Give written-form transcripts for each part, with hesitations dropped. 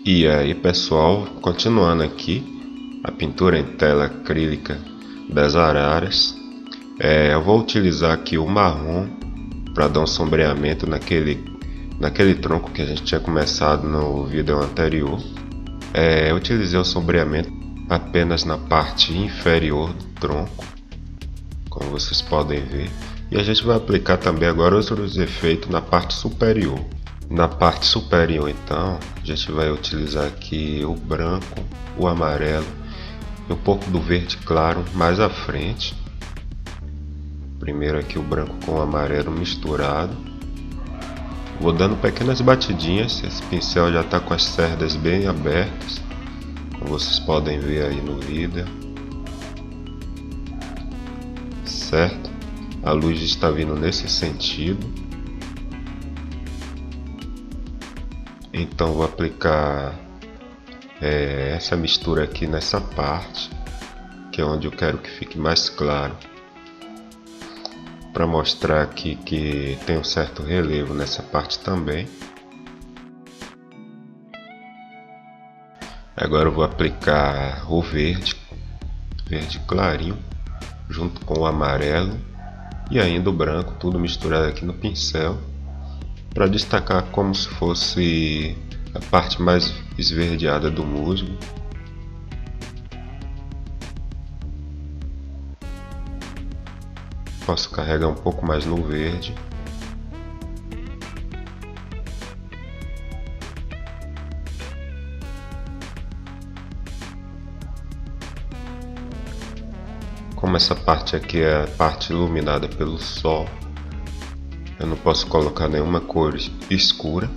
E aí pessoal, continuando aqui a pintura em tela acrílica das araras, eu vou utilizar aqui o marrom para dar um sombreamento naquele tronco que a gente tinha começado no vídeo anterior. Eu utilizei o sombreamento apenas na parte inferior do tronco, como vocês podem ver, e a gente vai aplicar também agora outros efeitos na parte superior. Na parte superior, então, a gente vai utilizar aqui o branco, o amarelo e um pouco do verde claro mais à frente. Primeiro aqui o branco com o amarelo misturado. Vou dando pequenas batidinhas, esse pincel já está com as cerdas bem abertas, como vocês podem ver aí no vídeo. Certo? A luz está vindo nesse sentido. Então vou aplicar essa mistura aqui nessa parte, que é onde eu quero que fique mais claro, para mostrar aqui que tem um certo relevo nessa parte também. Agora eu vou aplicar o verde clarinho, junto com o amarelo e ainda o branco, tudo misturado aqui no pincel, para destacar como se fosse a parte mais esverdeada do musgo. Posso carregar um pouco mais no verde. Como essa parte aqui é a parte iluminada pelo sol, eu não posso colocar nenhuma cor escura.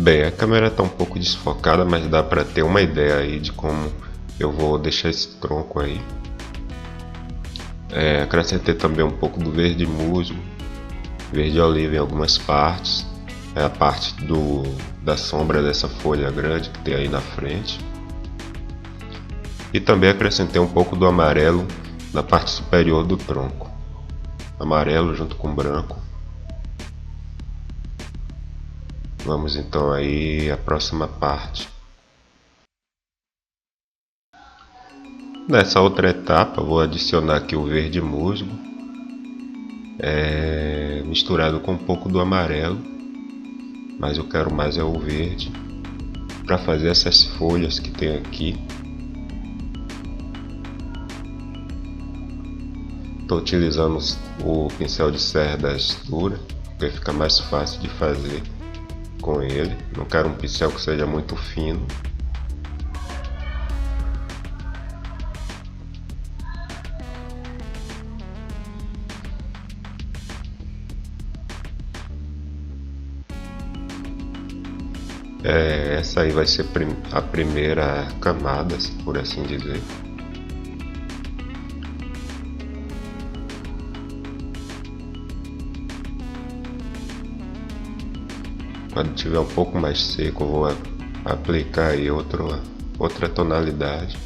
Bem, a câmera está um pouco desfocada, mas dá para ter uma ideia aí de como eu vou deixar esse tronco aí. Acrescentei também um pouco do verde musgo, verde oliva em algumas partes. É a parte da sombra dessa folha grande que tem aí na frente. E também acrescentei um pouco do amarelo na parte superior do tronco. Amarelo junto com branco. Vamos então aí à próxima parte. Nessa outra etapa vou adicionar aqui o verde musgo, misturado com um pouco do amarelo, mas eu quero mais o verde, para fazer essas folhas que tem aqui. Estou utilizando o pincel de cerdas dura, porque fica mais fácil de fazer com ele. Não quero um pincel que seja muito fino. Essa aí vai ser a primeira camada, por assim dizer. Quando tiver um pouco mais seco, eu vou aplicar aí outra tonalidade.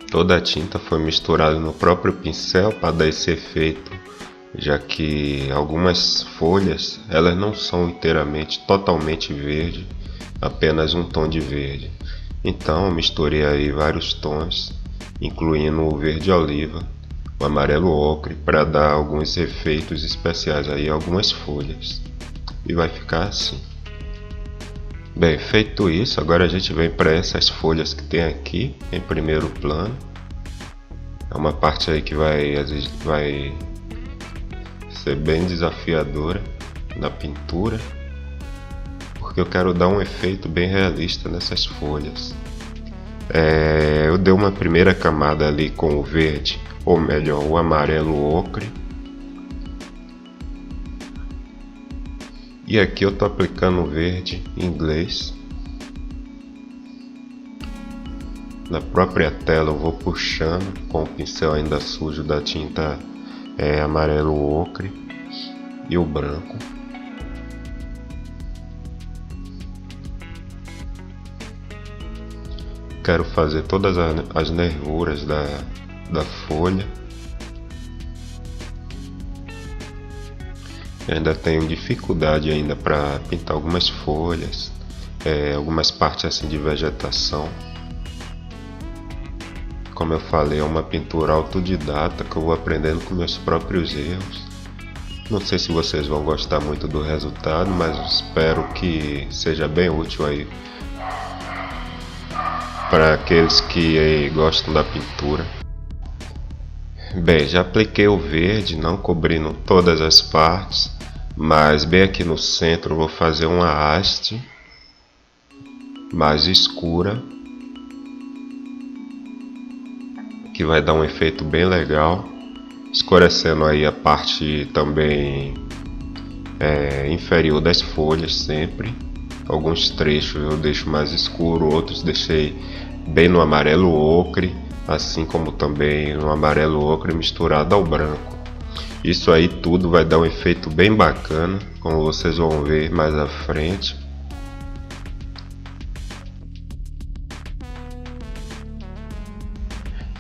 Toda a tinta foi misturada no próprio pincel para dar esse efeito, já que algumas folhas elas não são inteiramente, totalmente verde, apenas um tom de verde. Então eu misturei aí vários tons, incluindo o verde oliva, o amarelo ocre, para dar alguns efeitos especiais aí, algumas folhas, e vai ficar assim. Bem, feito isso, agora a gente vem para essas folhas que tem aqui em primeiro plano. É uma parte aí que vai ser bem desafiadora na pintura, porque eu quero dar um efeito bem realista nessas folhas. Eu dei uma primeira camada ali com o verde, ou melhor, o amarelo ocre, E aqui eu tô aplicando o verde em inglês. Na própria tela eu vou puxando com o pincel ainda sujo da tinta amarelo ocre e o branco. Quero fazer todas as nervuras da folha. Ainda tenho dificuldade ainda para pintar algumas folhas, algumas partes assim de vegetação. Como eu falei, é uma pintura autodidata que eu vou aprendendo com meus próprios erros. Não sei se vocês vão gostar muito do resultado, mas espero que seja bem útil aí para aqueles que gostam da pintura. Bem, já apliquei o verde, não cobrindo todas as partes, mas bem aqui no centro eu vou fazer uma haste mais escura, que vai dar um efeito bem legal, escurecendo aí a parte também inferior das folhas sempre. Alguns trechos eu deixo mais escuro, outros deixei bem no amarelo ocre, assim como também no amarelo ocre misturado ao branco. Isso aí tudo vai dar um efeito bem bacana, como vocês vão ver mais à frente.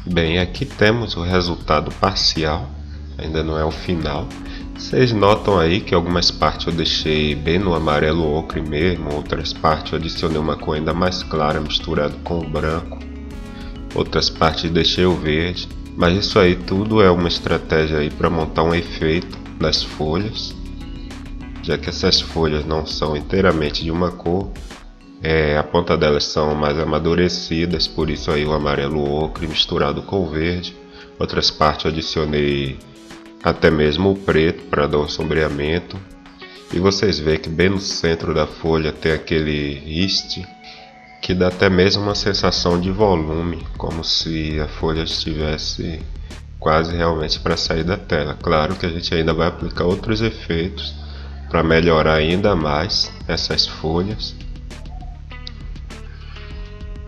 Bem, aqui temos o resultado parcial, ainda não é o final. Vocês notam aí que algumas partes eu deixei bem no amarelo ocre mesmo, outras partes eu adicionei uma cor ainda mais clara misturado com o branco, outras partes deixei o verde, mas isso aí tudo é uma estratégia aí para montar um efeito nas folhas, já que essas folhas não são inteiramente de uma cor, a ponta delas são mais amadurecidas, por isso aí o amarelo ocre misturado com o verde. Outras partes eu adicionei até mesmo o preto para dar um sombreamento, e vocês veem que bem no centro da folha tem aquele riste que dá até mesmo uma sensação de volume, como se a folha estivesse quase realmente para sair da tela. Claro que a gente ainda vai aplicar outros efeitos para melhorar ainda mais essas folhas.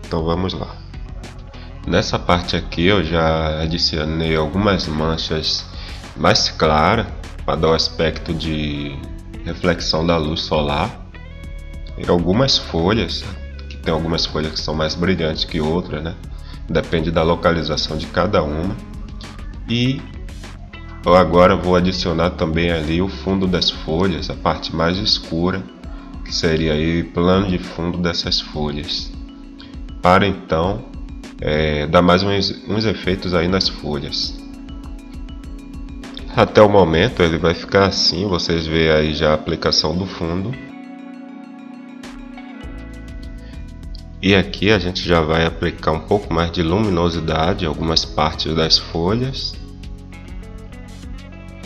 Então vamos lá. Nessa parte aqui eu já adicionei algumas manchas mais claras para dar o aspecto de reflexão da luz solar. E algumas folhas, que tem algumas folhas que são mais brilhantes que outras, né? Depende da localização de cada uma. E eu agora vou adicionar também ali o fundo das folhas, a parte mais escura, que seria aí o plano de fundo dessas folhas, para então dar mais uns efeitos aí nas folhas. Até o momento ele vai ficar assim, vocês veem aí já a aplicação do fundo. E aqui a gente já vai aplicar um pouco mais de luminosidade em algumas partes das folhas,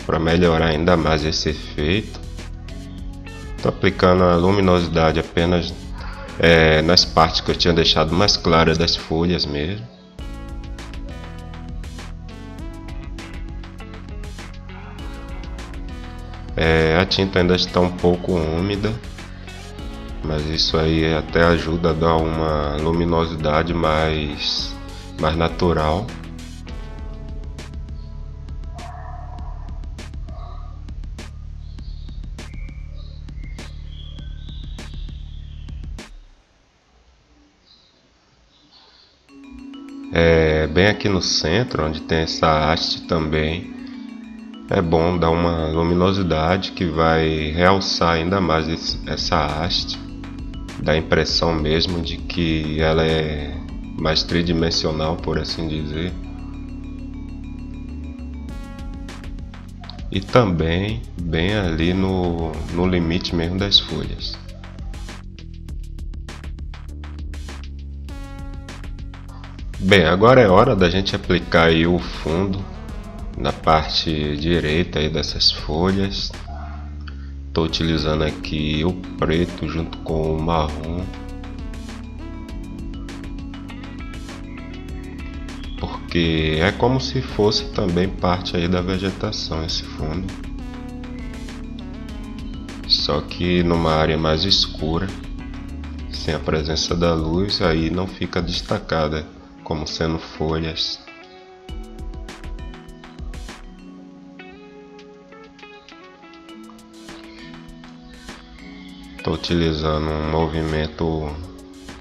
para melhorar ainda mais esse efeito. Estou aplicando a luminosidade apenas nas partes que eu tinha deixado mais claras das folhas mesmo. A tinta ainda está um pouco úmida, mas isso aí até ajuda a dar uma luminosidade mais natural. Bem aqui no centro, onde tem essa haste também, é bom dar uma luminosidade que vai realçar ainda mais essa haste, dá a impressão mesmo de que ela é mais tridimensional, por assim dizer. E também bem ali no limite mesmo das folhas. Bem, agora é hora da gente aplicar aí o fundo na parte direita aí dessas folhas. Estou utilizando aqui o preto junto com o marrom, porque é como se fosse também parte aí da vegetação esse fundo. só que numa área mais escura, sem a presença da luz, aí não fica destacada como sendo folhas. Estou utilizando um movimento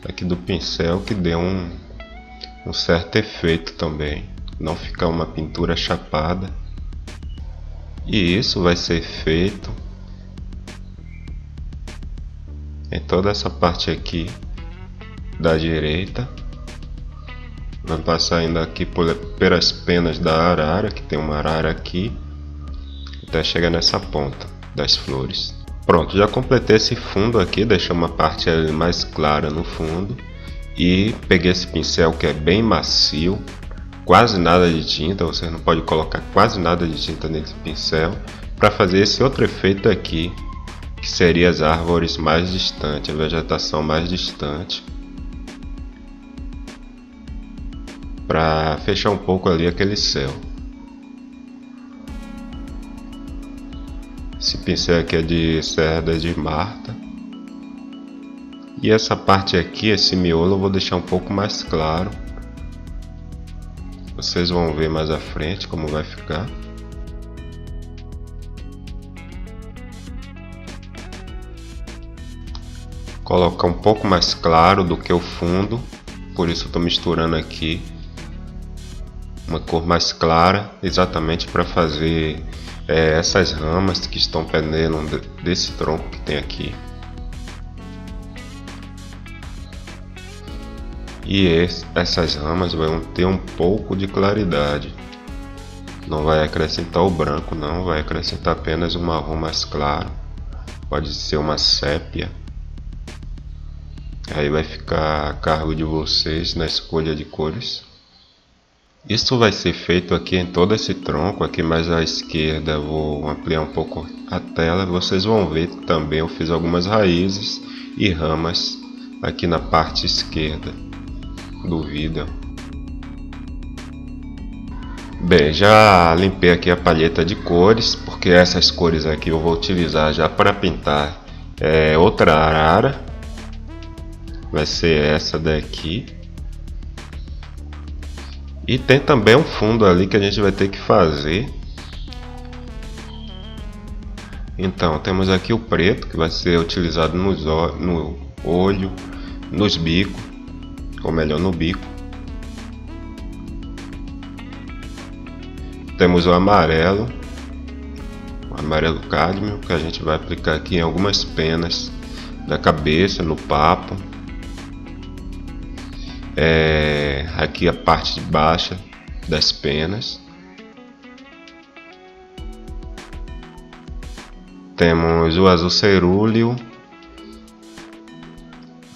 aqui do pincel que deu um certo efeito também, não ficar uma pintura chapada. E isso vai ser feito em toda essa parte aqui da direita. Vai passar ainda aqui pelas penas da arara, que tem uma arara aqui, até chegar nessa ponta das flores. Pronto, já completei esse fundo aqui, deixei uma parte mais clara no fundo. E peguei esse pincel que é bem macio, quase nada de tinta, você não pode colocar quase nada de tinta nesse pincel, para fazer esse outro efeito aqui, que seria as árvores mais distantes, a vegetação mais distante, para fechar um pouco ali aquele céu. Esse pincel aqui é de cerdas de Marta. E essa parte aqui, esse miolo, eu vou deixar um pouco mais claro. Vocês vão ver mais à frente como vai ficar. Colocar um pouco mais claro do que o fundo, por isso estou misturando aqui uma cor mais clara, exatamente para fazer essas ramas que estão pendendo desse tronco que tem aqui. E essas ramas vão ter um pouco de claridade. Não vai acrescentar o branco, não, vai acrescentar apenas um marrom mais claro. Pode ser uma sépia. Aí vai ficar a cargo de vocês na escolha de cores. Isso vai ser feito aqui em todo esse tronco, aqui mais à esquerda eu vou ampliar um pouco a tela. Vocês vão ver que também eu fiz algumas raízes e ramas aqui na parte esquerda do vídeo. Bem, já limpei aqui a palheta de cores, porque essas cores aqui eu vou utilizar já para pintar outra arara. Vai ser essa daqui. E tem também um fundo ali que a gente vai ter que fazer. Então, temos aqui o preto, que vai ser utilizado no olho, nos bicos, ou melhor, no bico. Temos o amarelo cádmio, que a gente vai aplicar aqui em algumas penas da cabeça, no papo. Aqui a parte de baixa das penas. Temos o azul cerúleo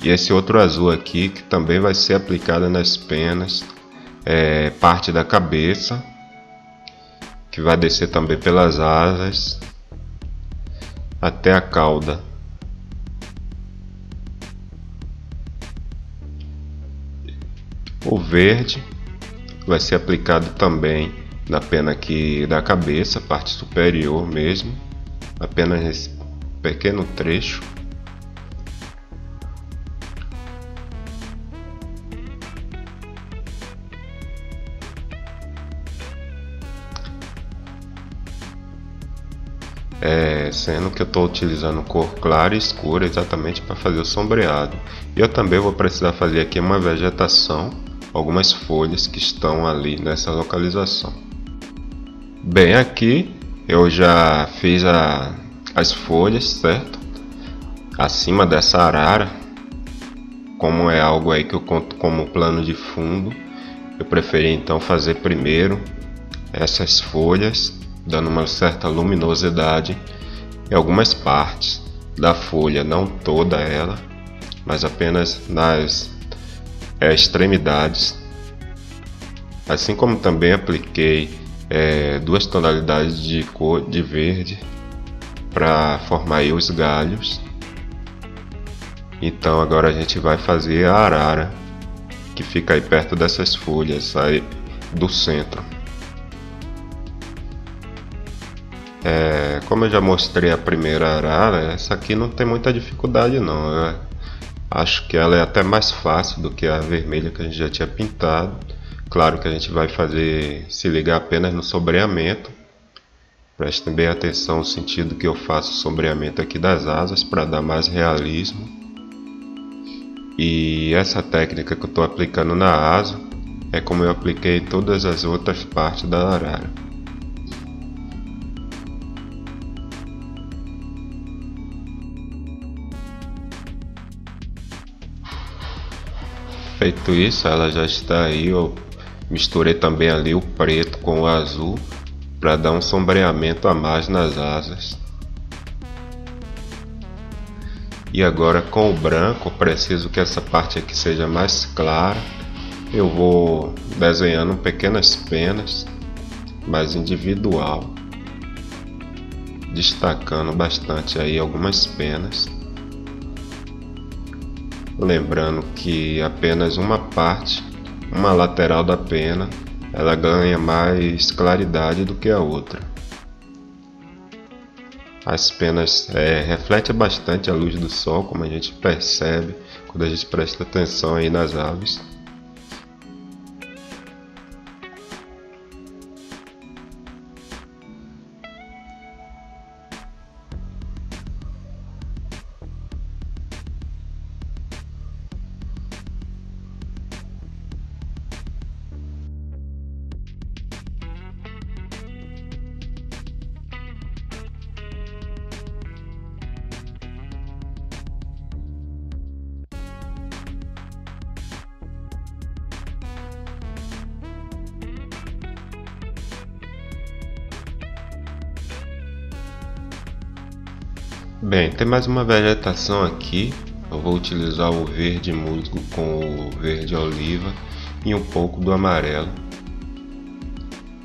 e esse outro azul aqui que também vai ser aplicado nas penas, parte da cabeça, que vai descer também pelas asas até a cauda. O verde vai ser aplicado também na pena aqui da cabeça, parte superior mesmo, apenas nesse pequeno trecho. Sendo que eu estou utilizando cor clara e escura exatamente para fazer o sombreado. E eu também vou precisar fazer aqui uma vegetação, algumas folhas que estão ali nessa localização. Bem, aqui eu já fiz as folhas, certo? Acima dessa arara. Como é algo aí que eu conto como plano de fundo, eu preferi então fazer primeiro essas folhas, dando uma certa luminosidade em algumas partes da folha, não toda ela, mas apenas nas extremidades. Assim como também apliquei duas tonalidades de cor de verde para formar aí os galhos. Então agora a gente vai fazer a arara, que fica aí perto dessas folhas aí do centro. Como eu já mostrei a primeira arara, essa aqui não tem muita dificuldade não. Eu acho que ela é até mais fácil do que a vermelha que a gente já tinha pintado. Claro que a gente vai se ligar apenas no sombreamento. Prestem bem atenção no sentido que eu faço o sombreamento aqui das asas para dar mais realismo. E essa técnica que eu estou aplicando na asa é como eu apliquei em todas as outras partes da arara. Feito isso, ela já está aí. Eu misturei também ali o preto com o azul para dar um sombreamento a mais nas asas. E agora com o branco, preciso que essa parte aqui seja mais clara. Eu vou desenhando pequenas penas, mais individual, destacando bastante aí algumas penas. Lembrando que apenas uma parte, uma lateral da pena, ela ganha mais claridade do que a outra. As penas refletem bastante a luz do sol, como a gente percebe quando a gente presta atenção aí nas aves. Bem, tem mais uma vegetação aqui. Eu vou utilizar o verde musgo com o verde oliva e um pouco do amarelo.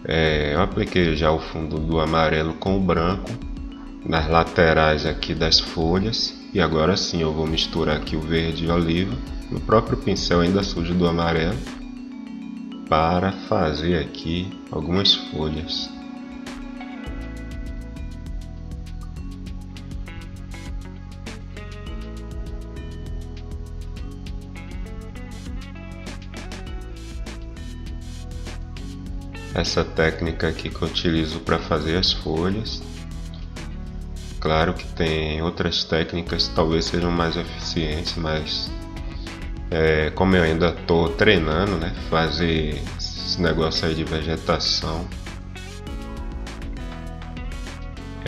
Eu apliquei já o fundo do amarelo com o branco nas laterais aqui das folhas. E agora sim eu vou misturar aqui o verde oliva no próprio pincel ainda sujo do amarelo para fazer aqui algumas folhas. Essa técnica aqui que eu utilizo para fazer as folhas. Claro que tem outras técnicas que talvez sejam mais eficientes, mas como eu ainda estou treinando, né, fazer esse negócio aí de vegetação,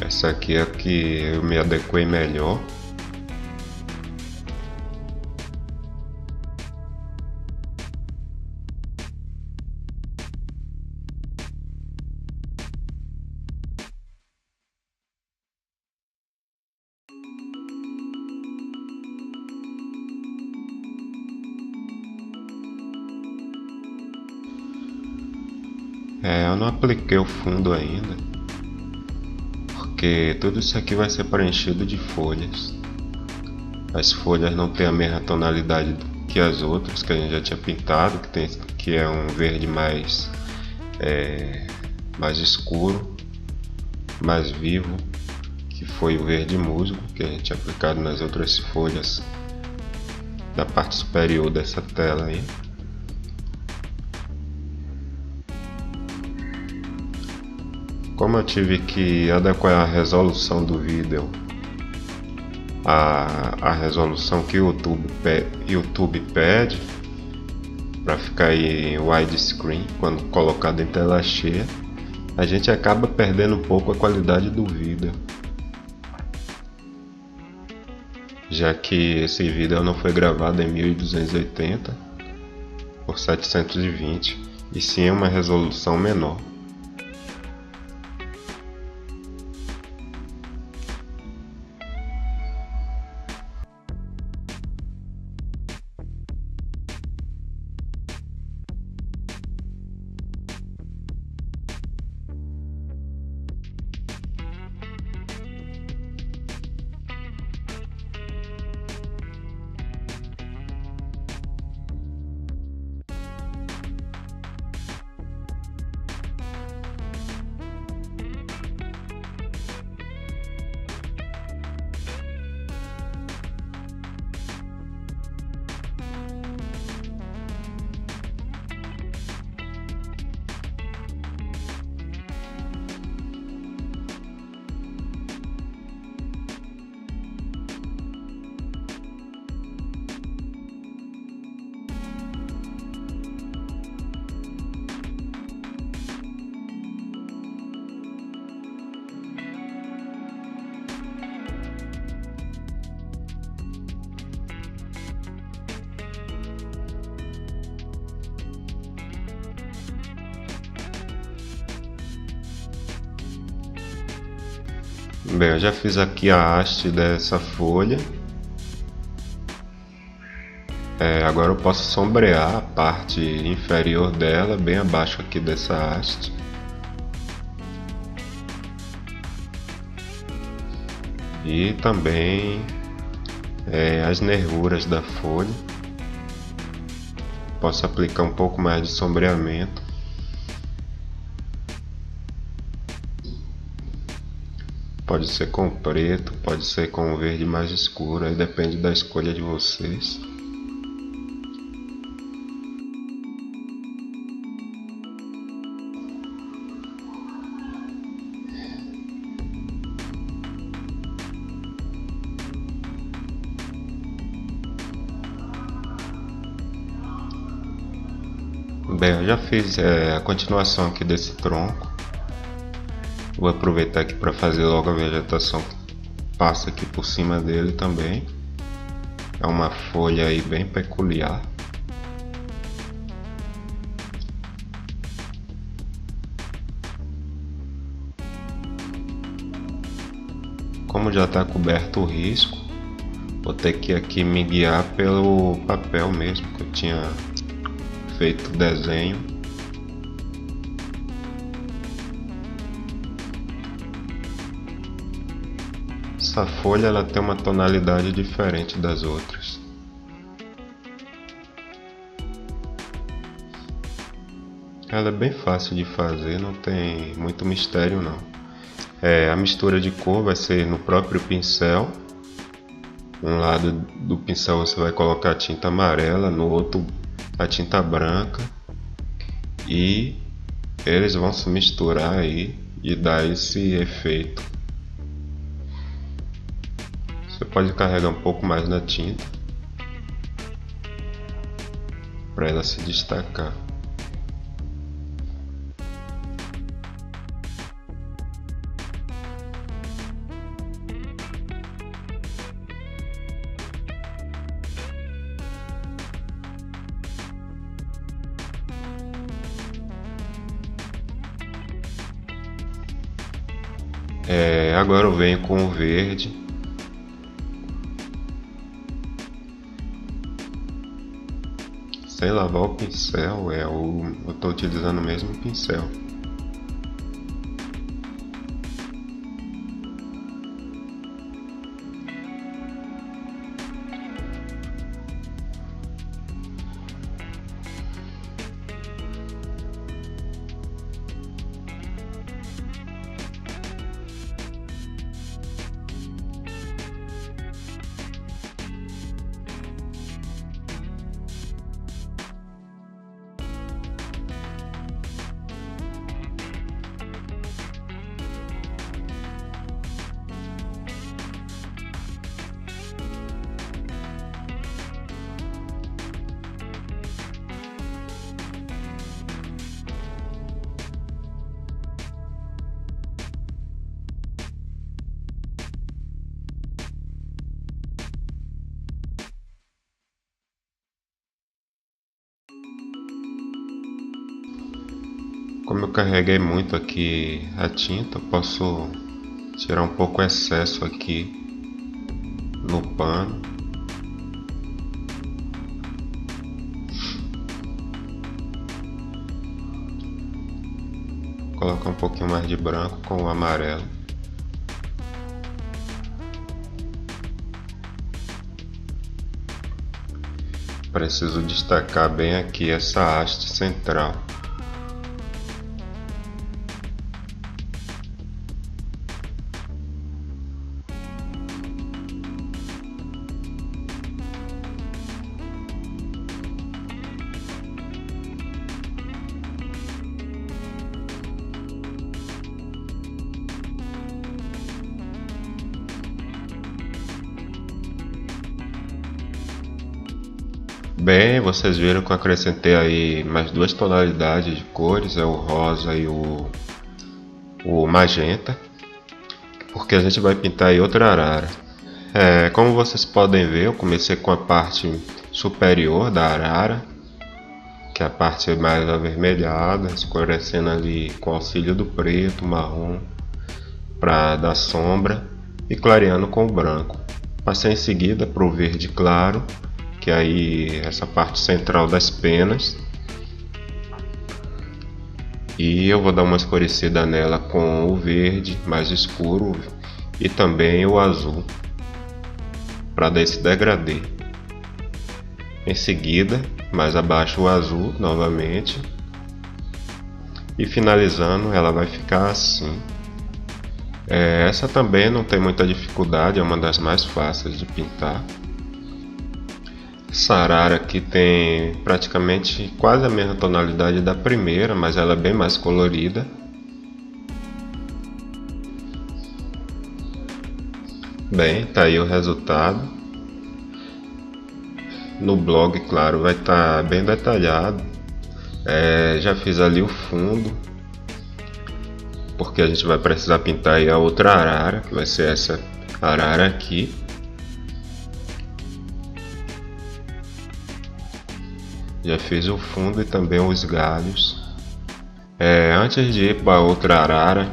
essa aqui é a que eu me adequei melhor. Eu não apliquei o fundo ainda, porque tudo isso aqui vai ser preenchido de folhas. As folhas não têm a mesma tonalidade que as outras que a gente já tinha pintado, que é um verde mais escuro, mais vivo, que foi o verde musgo que a gente tinha aplicado nas outras folhas da parte superior dessa tela aí. Como eu tive que adequar a resolução do vídeo à resolução que o YouTube pede para ficar em widescreen quando colocado em tela cheia, a gente acaba perdendo um pouco a qualidade do vídeo, já que esse vídeo não foi gravado em 1280 por 720 e sim em uma resolução menor. Bem, eu já fiz aqui a haste dessa folha. Agora eu posso sombrear a parte inferior dela, bem abaixo aqui dessa haste. E também as nervuras da folha. Posso aplicar um pouco mais de sombreamento. Pode ser com preto, pode ser com verde mais escuro, aí depende da escolha de vocês. Bem, eu já fiz a continuação aqui desse tronco. Vou aproveitar aqui para fazer logo a vegetação que passa aqui por cima dele também. É uma folha aí bem peculiar. Como já está coberto o risco, vou ter que aqui me guiar pelo papel mesmo que eu tinha feito o desenho. Essa folha ela tem uma tonalidade diferente das outras. Ela é bem fácil de fazer, não tem muito mistério não. A mistura de cor vai ser no próprio pincel. Um lado do pincel você vai colocar a tinta amarela, no outro a tinta branca, e eles vão se misturar aí e dar esse efeito. Você pode carregar um pouco mais na tinta para ela se destacar. Agora eu venho com o verde. Sem lavar o pincel, eu estou utilizando o mesmo pincel. Como eu carreguei muito aqui a tinta, eu posso tirar um pouco o excesso aqui no pano. Colocar um pouquinho mais de branco com o amarelo. Preciso destacar bem aqui essa haste central. Bem, vocês viram que eu acrescentei aí mais duas tonalidades de cores, o rosa e o magenta, porque a gente vai pintar aí outra arara. Como vocês podem ver, eu comecei com a parte superior da arara, que é a parte mais avermelhada, escurecendo ali com auxílio do preto, marrom para dar sombra e clareando com o branco. Passei em seguida para o verde claro, que aí essa parte central das penas, e eu vou dar uma escurecida nela com o verde mais escuro e também o azul para dar esse degradê. Em seguida, mais abaixo o azul novamente, e finalizando ela vai ficar assim. Essa também não tem muita dificuldade, é uma das mais fáceis de pintar. Essa arara aqui tem praticamente quase a mesma tonalidade da primeira, mas ela é bem mais colorida. Bem, tá aí o resultado. No blog, claro, vai estar bem detalhado. Já fiz ali o fundo, porque a gente vai precisar pintar aí a outra arara, que vai ser essa arara aqui. Já fiz o fundo e também os galhos. Antes de ir para a outra arara,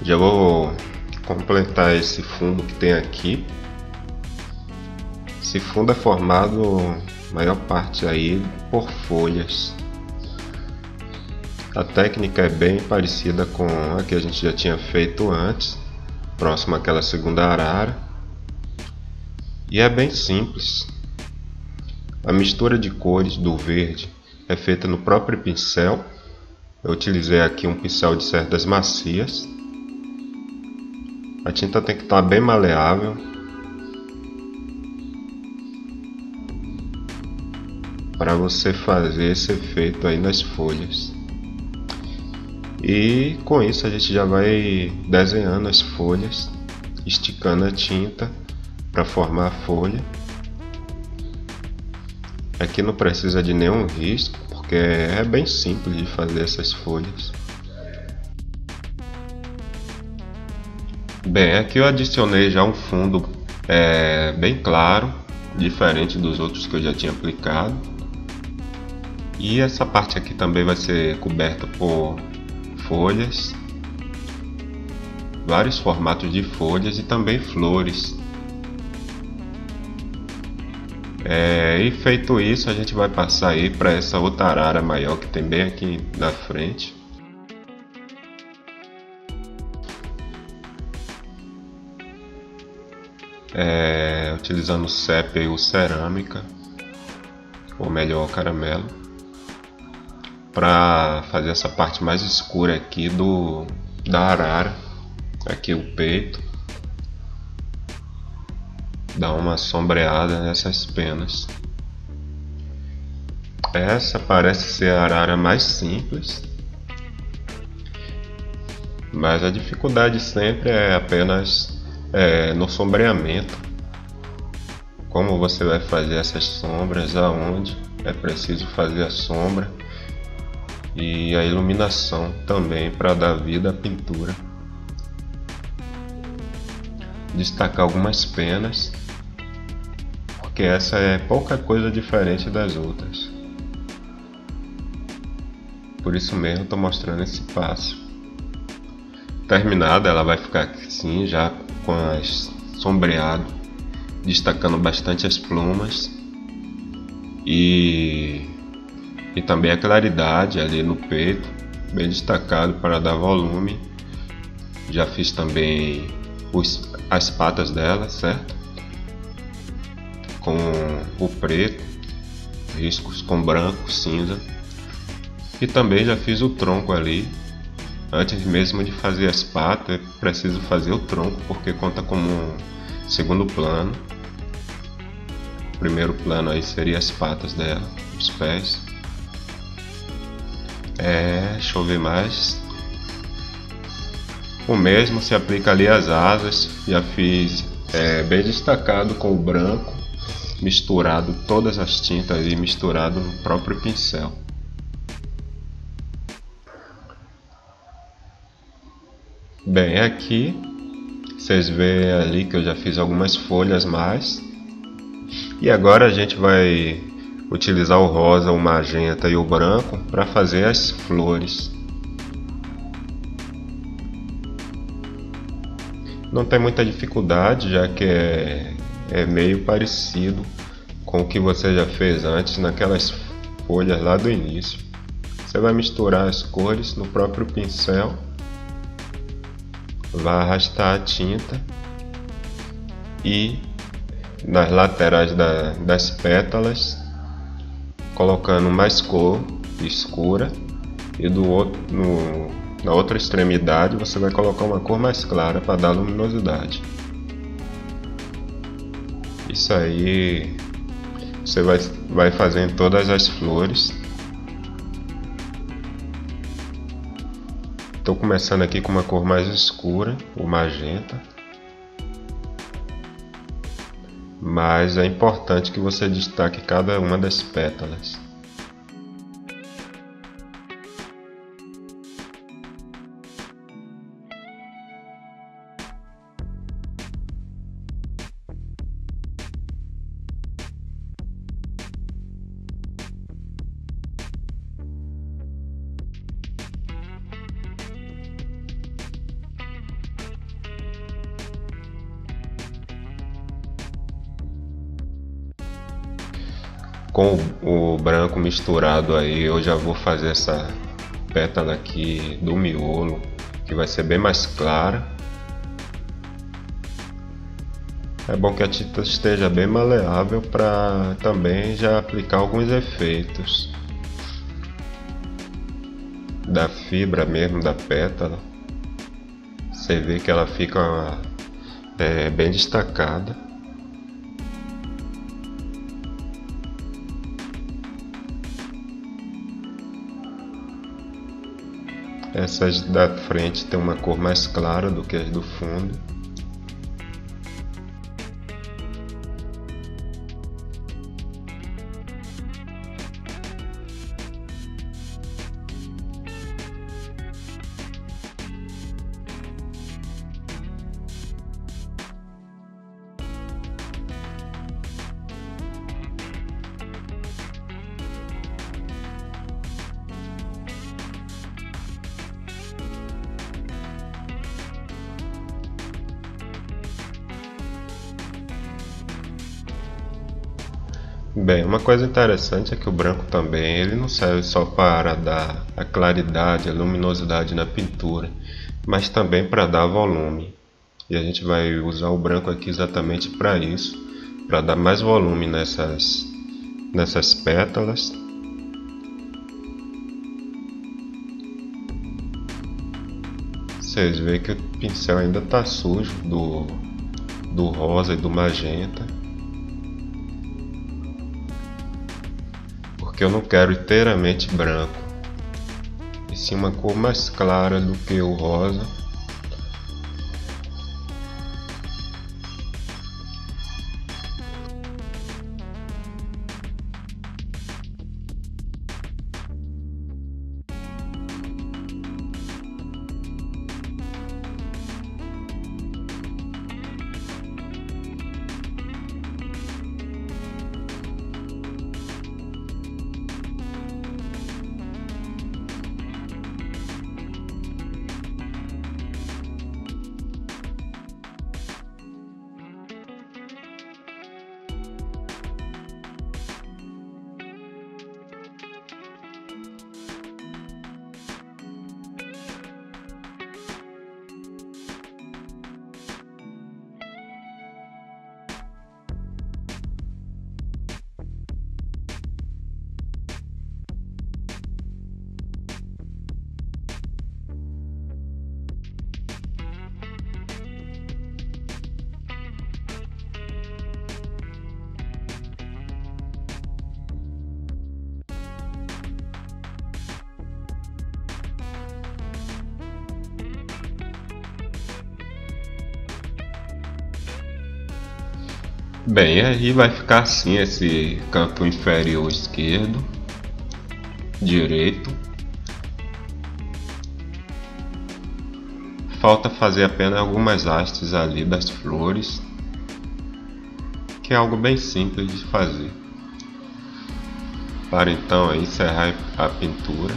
já vou completar esse fundo que tem aqui. Esse fundo é formado, maior parte aí, por folhas. A técnica é bem parecida com a que a gente já tinha feito antes, próximo àquela segunda arara, e é bem simples. A mistura de cores do verde é feita no próprio pincel. Eu utilizei aqui um pincel de cerdas macias. A tinta tem que estar bem maleável, para você fazer esse efeito aí nas folhas. E com isso a gente já vai desenhando as folhas, esticando a tinta para formar a folha. Aqui não precisa de nenhum risco, porque é bem simples de fazer essas folhas. Bem, aqui eu adicionei já um fundo bem claro, diferente dos outros que eu já tinha aplicado. E essa parte aqui também vai ser coberta por folhas, vários formatos de folhas e também flores. E feito isso, a gente vai passar aí para essa outra arara maior que tem bem aqui na frente. Utilizando o sépia ou cerâmica, ou melhor, caramelo, para fazer essa parte mais escura aqui da arara, aqui o peito, dar uma sombreada nessas penas. Essa parece ser a arara mais simples, mas a dificuldade sempre é apenas no sombreamento. Como você vai fazer essas sombras, aonde é preciso fazer a sombra, e a iluminação também para dar vida à pintura. Destacar algumas penas, porque essa é pouca coisa diferente das outras. Por isso mesmo estou mostrando esse passo. Terminada, ela vai ficar assim, já com as sombreado, destacando bastante as plumas e também a claridade ali no peito, bem destacado para dar volume. Já fiz também as patas dela, certo? Com o preto, riscos com branco, cinza. E também já fiz o tronco ali. Antes mesmo de fazer as patas, é preciso fazer o tronco, porque conta como um segundo plano. O primeiro plano aí seria as patas dela, os pés. Deixa eu ver mais. O mesmo se aplica ali às asas. Já fiz bem destacado com o branco, misturado todas as tintas ali, misturado no próprio pincel. Bem, aqui vocês veem ali que eu já fiz algumas folhas mais. E agora a gente vai utilizar o rosa, o magenta e o branco para fazer as flores. Não tem muita dificuldade, já que é meio parecido com o que você já fez antes naquelas folhas lá do início. Você vai misturar as cores no próprio pincel, vai arrastar a tinta e nas laterais das pétalas, colocando mais cor escura, e na outra extremidade você vai colocar uma cor mais clara para dar luminosidade. Isso aí você vai fazer em todas as flores. Estou começando aqui com uma cor mais escura, o magenta. Mas é importante que você destaque cada uma das pétalas. Com o branco misturado aí, eu já vou fazer essa pétala aqui do miolo, que vai ser bem mais clara. É bom que a tinta esteja bem maleável para também já aplicar alguns efeitos da fibra mesmo da pétala. Você vê que ela fica bem destacada. Essas da frente tem uma cor mais clara do que as do fundo. Bem, uma coisa interessante é que o branco também ele não serve só para dar a claridade, a luminosidade na pintura, mas também para dar volume. E a gente vai usar o branco aqui exatamente para isso, para dar mais volume nessas pétalas. Vocês veem que o pincel ainda está sujo do rosa e do magenta. Porque eu não quero inteiramente branco, e sim uma cor mais clara do que o rosa. Bem, aí vai ficar assim esse canto inferior esquerdo, direito. Falta fazer apenas algumas hastes ali das flores, que é algo bem simples de fazer. Para então aí encerrar a pintura.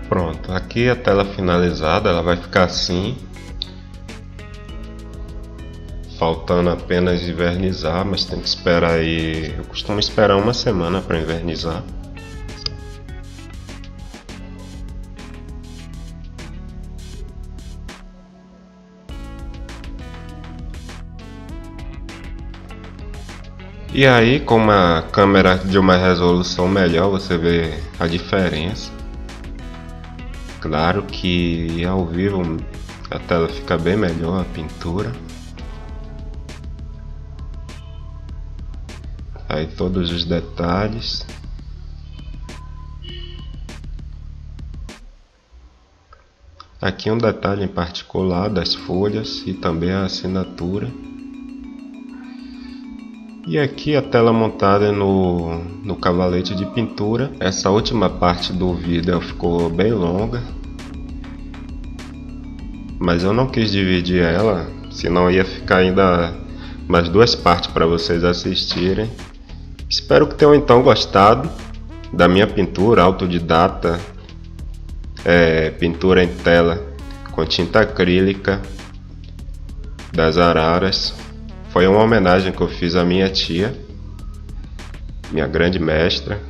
Pronto, aqui a tela finalizada, ela vai ficar assim, faltando apenas invernizar, mas tem que esperar aí, eu costumo esperar uma semana para invernizar. E aí, com uma câmera de uma resolução melhor, você vê a diferença. Claro que ao vivo a tela fica bem melhor, a pintura. Aí todos os detalhes. Aqui um detalhe em particular das folhas e também a assinatura. E aqui a tela montada no cavalete de pintura. Essa última parte do vídeo ficou bem longa, mas eu não quis dividir ela, senão ia ficar ainda mais duas partes para vocês assistirem. Espero que tenham então gostado da minha pintura autodidata, pintura em tela com tinta acrílica das araras. Foi uma homenagem que eu fiz à minha tia, minha grande mestra.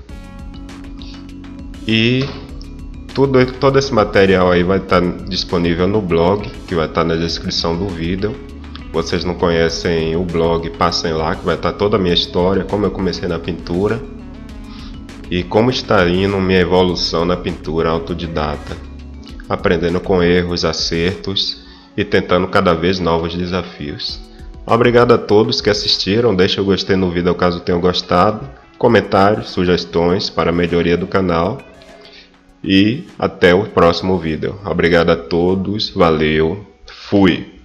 E todo esse material aí vai estar disponível no blog, que vai estar na descrição do vídeo. Vocês não conhecem o blog, passem lá, que vai estar toda a minha história, como eu comecei na pintura e como está indo minha evolução na pintura autodidata, aprendendo com erros, acertos e tentando cada vez novos desafios. Obrigado a todos que assistiram, deixe o gostei no vídeo caso tenham gostado, comentários, sugestões para a melhoria do canal e até o próximo vídeo. Obrigado a todos, valeu, fui!